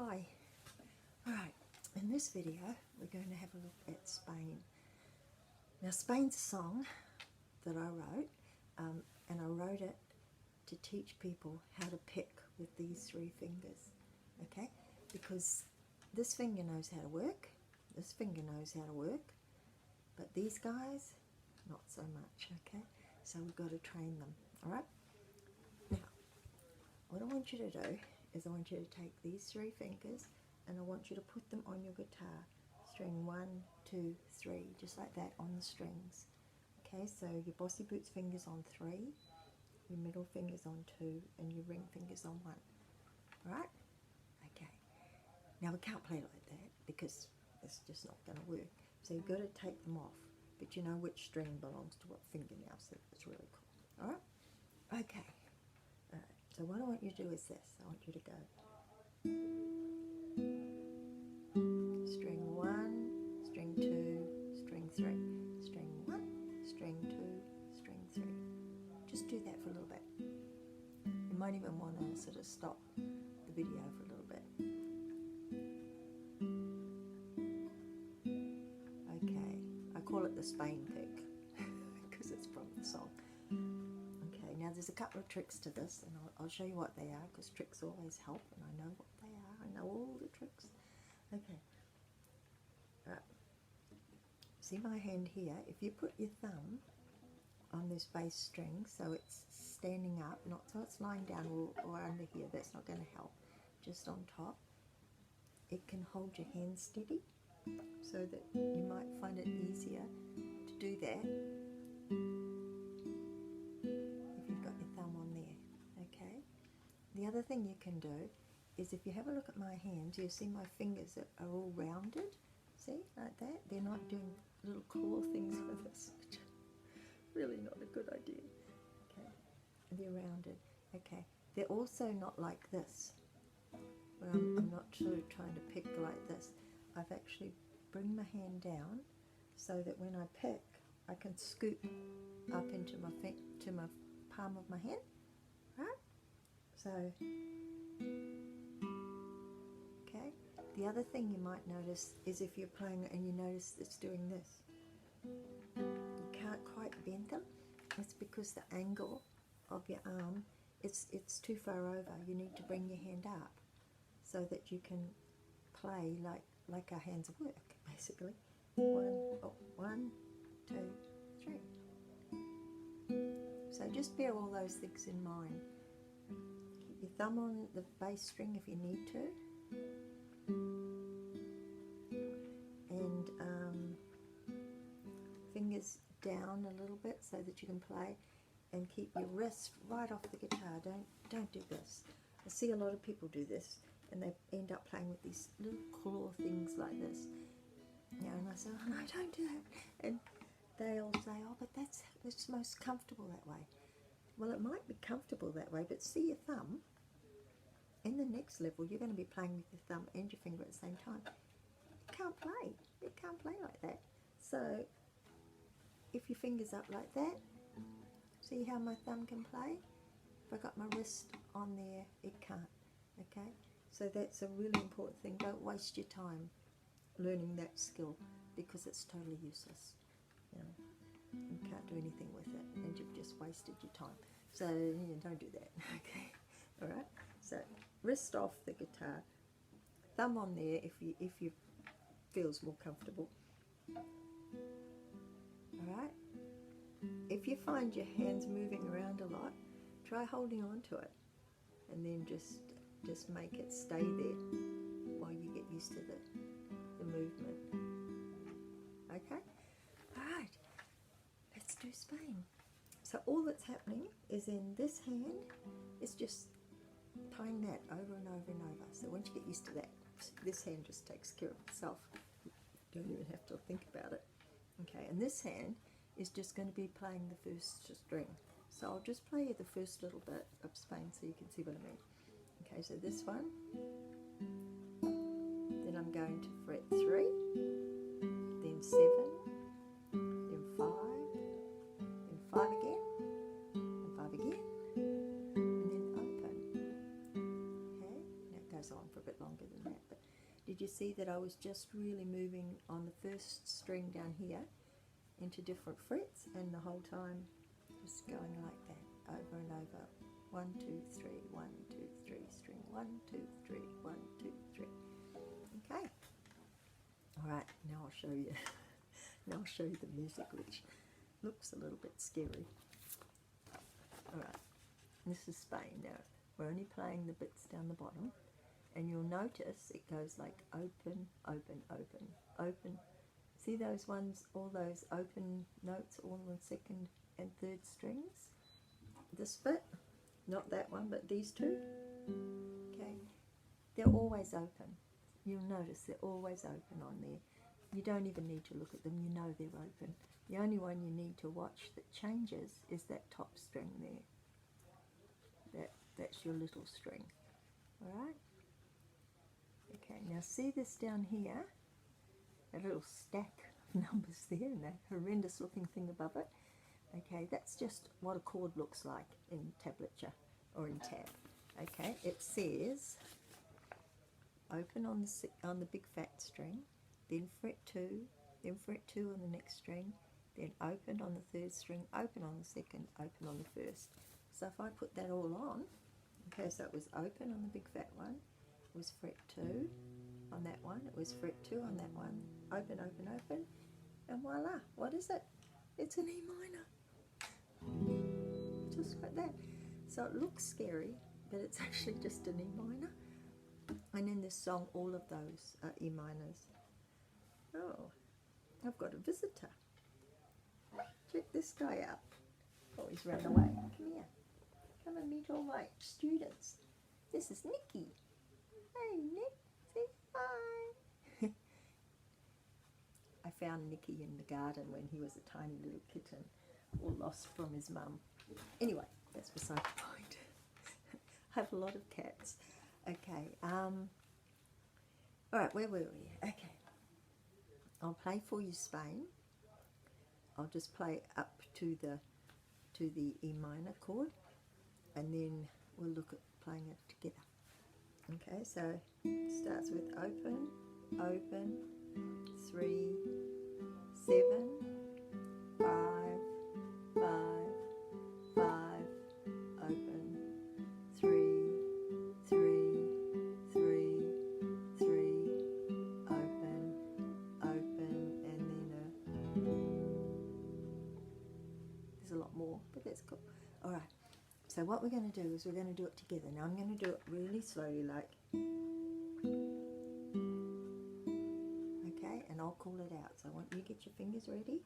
Hi. Alright, in this video we're going to have a look at Spain. Now Spain's a song that I wrote, and I wrote it to teach people how to pick with these three fingers, okay? Because this finger knows how to work, this finger knows how to work, but these guys, not so much, okay? So we've got to train them, alright? Now, what I want you to do is I want you to take these three fingers and I want you to put them on your guitar. String 1, 2, 3, just like that on the strings. Okay, so your bossy boots fingers on 3, your middle fingers on 2, and your ring fingers on 1. Alright? Okay. Now we can't play like that because it's just not going to work. So you've got to take them off. But you know which string belongs to what finger now, so it's really cool. Alright? Okay. Alright. So what I want you to do is this. I want you to go string 1, string 2, string 3, string 1, string 2, string 3. Just do that for a little bit. You might even want to sort of stop the video for a little bit. Okay, I call it the Spain pick because it's from the song. Okay, now there's a couple of tricks to this, and I'll show you what they are because tricks always help, and I know what they are. I know all the tricks. Okay. Right. See my hand here? If you put your thumb on this bass string so it's standing up, not so it's lying down or under here, that's not going to help, just on top, it can hold your hand steady so that you might find it easier to do that if you've got your thumb on there, okay? The other thing you can do is if you have a look at my hands, you'll see my fingers are all rounded, see, like that. They're not doing little claw things with this, which is really not a good idea. Okay, they're rounded. Okay, they're also not like this. Well, I'm not sort of trying to pick like this. I've actually bring my hand down so that when I pick, I can scoop up into my palm of my hand, right? So, okay. The other thing you might notice is if you're playing it and you notice it's doing this, you can't quite bend them. It's because the angle of your arm, it's too far over. You need to bring your hand up so that you can play like our hands work, basically. 1, 2, 3. So just bear all those things in mind. Keep your thumb on the bass string if you need to. And fingers down a little bit so that you can play, and keep your wrist right off the guitar. Don't do this. I see a lot of people do this and they end up playing with these little claw things like this. You know, and I say, oh no, don't do that. And they'll say, oh, but it's most comfortable that way. Well, it might be comfortable that way, but see your thumb. In the next level, you're going to be playing with your thumb and your finger at the same time. You can't play. You can't play like that. So, if your finger's up like that, see how my thumb can play? If I got my wrist on there, it can't. Okay? So that's a really important thing. Don't waste your time learning that skill because it's totally useless. You know, you can't do anything with it, and you've just wasted your time. So don't do that. Okay? All right. So wrist off the guitar, thumb on there if you feels more comfortable. All right. If you find your hands moving around a lot, try holding on to it, and then just make it stay there while you get used to the movement. Okay? Alright, let's do Spain. So all that's happening is in this hand, it's just playing that over and over and over. So once you get used to that, this hand just takes care of itself. You don't even have to think about it. Okay, and this hand is just going to be playing the first string. So I'll just play you the first little bit of Spain so you can see what I mean. Okay, so this one, then I'm going to fret 3, then 7, then 5, then 5 again, and 5 again, and then open. Okay, now goes on for a bit longer than that. But did you see that I was just really moving on the first string down here into different frets, and the whole time just going like that over and over. 1, 2, 3, 1, 2, 3, string 1, 2, 3, 1, 2, 3. Okay. All right, now I'll show you. Now I'll show you the music, which looks a little bit scary. All right, this is Spain now. We're only playing the bits down the bottom, and you'll notice it goes like open, open, open, open. See those ones, all those open notes, all on second and third strings? This bit, not that one, but these two. Okay, they're always open. You'll notice they're always open on there. You don't even need to look at them, you know they're open. The only one you need to watch that changes is that top string there. That's your little string. Alright? Okay, now see this down here? A little stack of numbers there and that horrendous looking thing above it. Okay, that's just what a chord looks like in tablature or in tab. Okay, it says open on the big fat string, then fret 2, then fret 2 on the next string, then open on the third string, open on the second, open on the first. So if I put that all on, okay, so it was open on the big fat one, it was fret 2 on that one, it was fret 2 on that one, open, open, open, and voila, what is it? It's an E minor. Just like that. So it looks scary, but it's actually just an E minor. And in this song, all of those are E minors. Oh, I've got a visitor. Check this guy out. Oh, he's run away. Come here. Come and meet all my students. This is Nicky. Hey, Nick. Say hi. I found Nicky in the garden when he was a tiny little kitten, all lost from his mum. Anyway, that's beside the point. I have a lot of cats. Okay, alright, where were we? Okay, I'll play for you Spain. I'll just play up to the E minor chord, and then we'll look at playing it together. Okay, so it starts with open, open, 3, 7, 5, 5, 5, open, 3, 3, 3, 3, open, open, and then there's a lot more, but that's cool. Alright, so what we're going to do is we're going to do it together. Now I'm going to do it really slowly, like, okay, and I'll call it out. So I want you to get your fingers ready.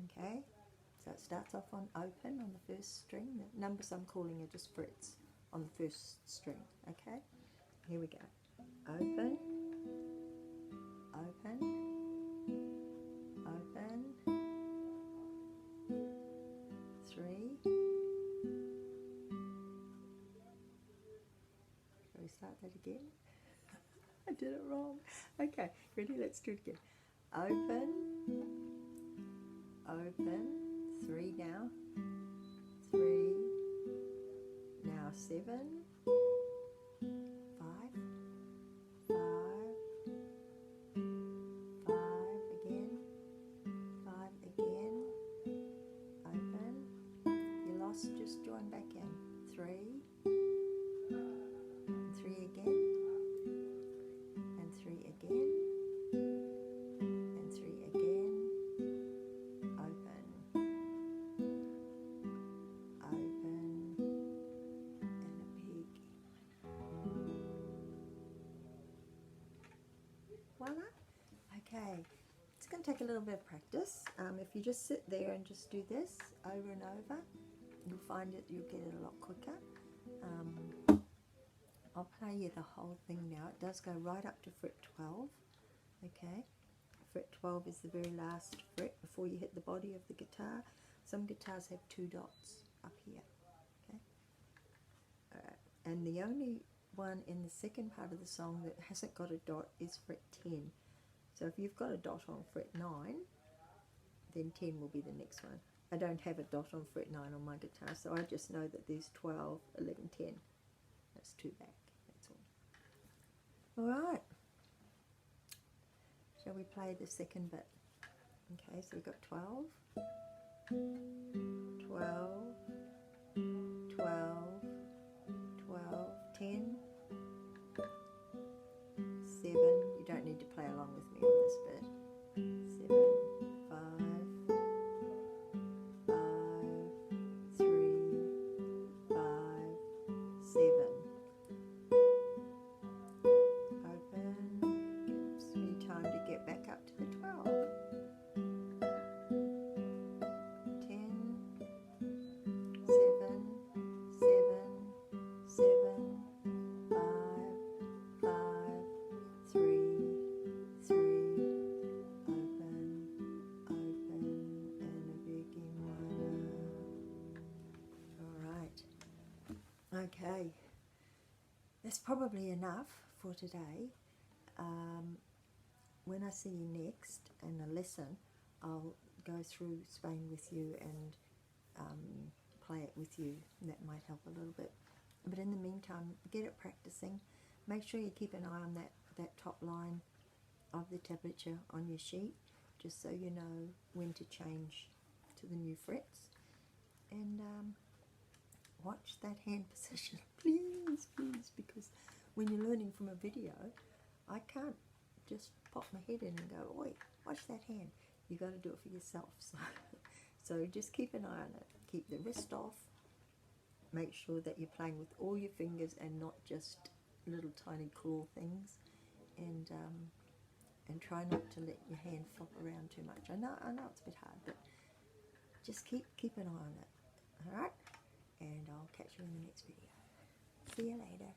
Okay, so it starts off on open on the first string. The numbers I'm calling are just frets on the first string. Okay, here we go. Open, open, open, 3. Shall we start that again? I did it wrong. Okay, ready? Let's do it again. Open, open, 3 now, 3, now 7, 5, 5, 5 again, 5 again, open, you lost, just join back in, 3, 3 again, and 3 again, and 3 again, open, open, and a big voila. Okay, it's going to take a little bit of practice. If you just sit there and just do this over and over, you'll find it, you'll get it a lot quicker. I'll play you the whole thing now. It does go right up to fret 12. Okay, fret 12 is the very last fret before you hit the body of the guitar. Some guitars have 2 dots up here. Okay, alright, and the only one in the second part of the song that hasn't got a dot is fret 10. So if you've got a dot on fret 9, then 10 will be the next one. I don't have a dot on fret 9 on my guitar, so I just know that there's 12, 11, 10. That's 2 back, that's all. Alright, shall we play the second bit? Okay, so we've got 12, 12, 12, 12, 10, 7, you don't need to play along with me on this bit, 7, 5, 5, 3, 5, 7, open, gives me time to get back up to the 12, 10, 7, 7, 7, 5, 5, 3, 3, open, open, and a begin one. Alright, okay, that's probably enough for today. When I see you next in a lesson, I'll go through Spain with you and play it with you. That might help a little bit. But in the meantime, get it practicing. Make sure you keep an eye on that top line of the tablature on your sheet, just so you know when to change to the new frets. And watch that hand position, please, please, because when you're learning from a video, I can't just pop my head in and go, oi, watch that hand. You got to do it for yourself. So just keep an eye on it. Keep the wrist off. Make sure that you're playing with all your fingers and not just little tiny claw things. And try not to let your hand flop around too much. I know it's a bit hard, but just keep an eye on it. All right? And I'll catch you in the next video. See you later.